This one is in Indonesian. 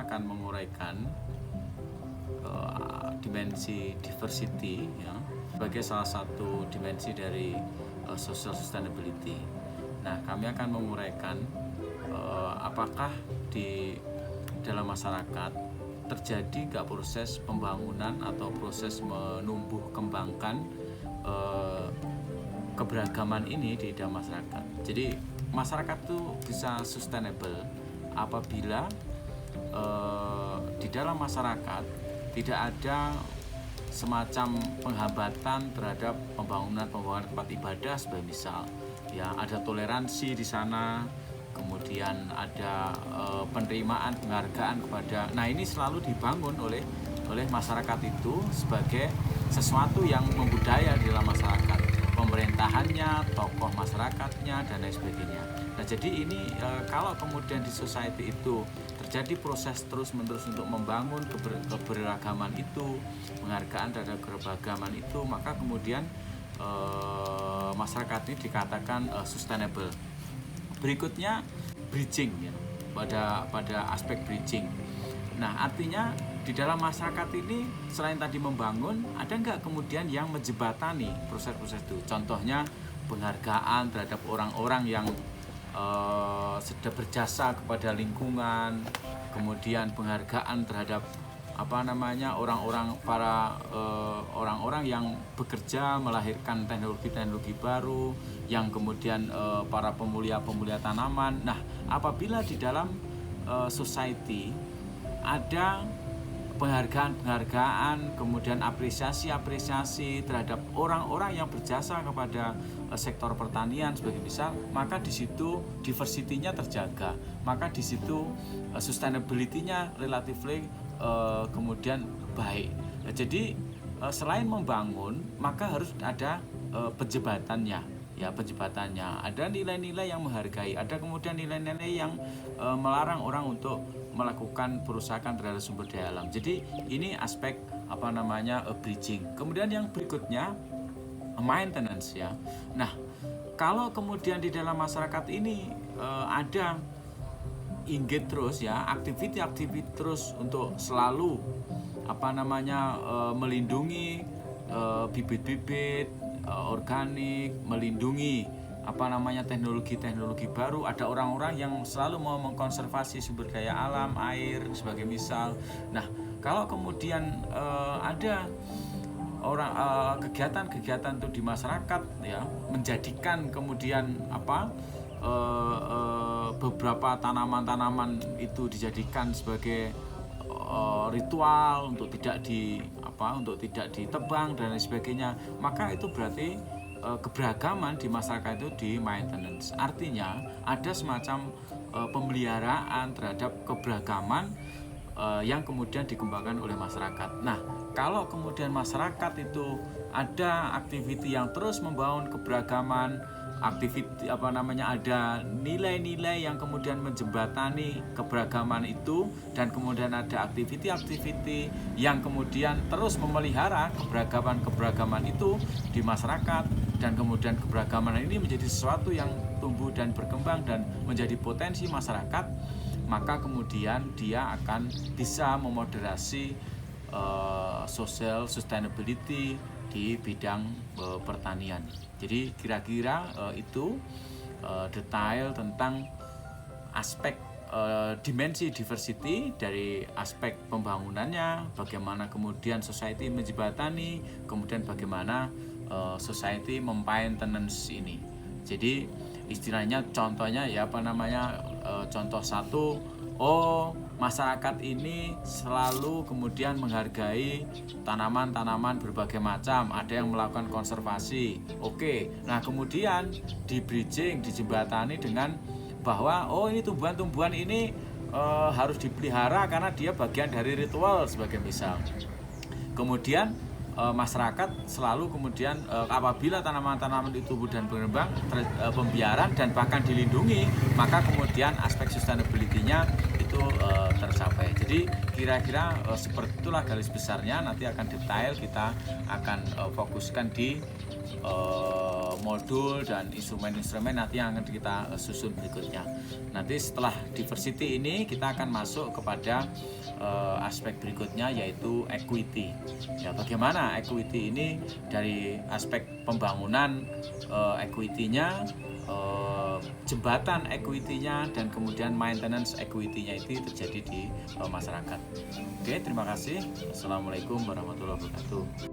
kita akan menguraikan dimensi diversity ya, sebagai salah satu dimensi dari social sustainability. Nah, kami akan menguraikan apakah di dalam masyarakat terjadi nggak proses pembangunan atau proses menumbuh kembangkan keberagaman ini di dalam masyarakat. Jadi masyarakat itu bisa sustainable apabila di dalam masyarakat tidak ada semacam penghambatan terhadap pembangunan tempat ibadah sebagai misal ya, ada toleransi di sana, kemudian ada penerimaan penghargaan kepada, nah ini selalu dibangun oleh masyarakat itu sebagai sesuatu yang membudaya di dalam masyarakat, pemerintahannya, tokoh masyarakatnya, dan lain sebagainya. Nah, jadi ini kalau kemudian di society itu terjadi proses terus-menerus untuk membangun keberagaman itu, penghargaan terhadap keberagaman itu, maka kemudian masyarakat ini dikatakan sustainable. Berikutnya bridging ya, pada aspek bridging. Nah, artinya di dalam masyarakat ini selain tadi membangun, ada nggak kemudian yang menjembatani proses-proses itu? Contohnya penghargaan terhadap orang-orang yang sudah berjasa kepada lingkungan, kemudian penghargaan terhadap orang-orang yang bekerja melahirkan teknologi-teknologi baru, yang kemudian para pemulia tanaman. Nah, apabila di dalam society ada penghargaan, kemudian apresiasi terhadap orang-orang yang berjasa kepada sektor pertanian sebagai misal, maka di situ diversity-nya terjaga, maka di situ sustainability-nya relatively kemudian baik. Nah, jadi selain membangun, maka harus ada penjebatannya. Ya, penjebatannya ada nilai-nilai yang menghargai, ada kemudian nilai-nilai yang melarang orang untuk melakukan perusakan terhadap sumber daya alam. Jadi ini aspek bridging. Kemudian yang berikutnya maintenance ya. Nah, kalau kemudian di dalam masyarakat ini ada engage terus ya, aktiviti terus untuk selalu melindungi bibit-bibit organik, melindungi teknologi baru, ada orang-orang yang selalu mau mengkonservasi sumber daya alam, air sebagai misal. Nah, kalau kemudian ada kegiatan-kegiatan itu di masyarakat ya, menjadikan kemudian beberapa tanaman-tanaman itu dijadikan sebagai ritual untuk tidak ditebang dan lain sebagainya, maka itu berarti keberagaman di masyarakat itu di maintenance. Artinya ada semacam pemeliharaan terhadap keberagaman yang kemudian dikembangkan oleh masyarakat. Nah, kalau kemudian masyarakat itu ada aktiviti yang terus membangun keberagaman, ada nilai-nilai yang kemudian menjembatani keberagaman itu, dan kemudian ada aktiviti yang kemudian terus memelihara keberagaman itu di masyarakat, dan kemudian keberagaman ini menjadi sesuatu yang tumbuh dan berkembang dan menjadi potensi masyarakat, maka kemudian dia akan bisa memoderasi social sustainability di bidang pertanian. Jadi kira-kira itu detail tentang aspek dimensi diversity dari aspek pembangunannya, bagaimana kemudian society menjembatani, kemudian bagaimana society maintenance ini. Jadi istilahnya contohnya ya contoh satu, masyarakat ini selalu kemudian menghargai tanaman-tanaman berbagai macam, ada yang melakukan konservasi. Oke, nah kemudian di bridging, dijembatani dengan bahwa ini tumbuhan-tumbuhan ini harus dipelihara karena dia bagian dari ritual sebagai misal. Kemudian masyarakat selalu kemudian apabila tanaman-tanaman itu tumbuh dan berkembang, pembiaran dan bahkan dilindungi, maka kemudian aspek sustainability-nya itu tercapai. Jadi kira-kira seperti itulah garis besarnya. Nanti akan detail kita akan fokuskan di modul dan instrumen-instrumen nanti yang akan kita susun berikutnya. Nanti setelah diversity ini kita akan masuk kepada aspek berikutnya, yaitu equity. Ya, bagaimana equity ini dari aspek pembangunan equity-nya, jembatan equity-nya, dan kemudian maintenance equity-nya itu terjadi di masyarakat. Oke, terima kasih. Assalamualaikum warahmatullahi wabarakatuh.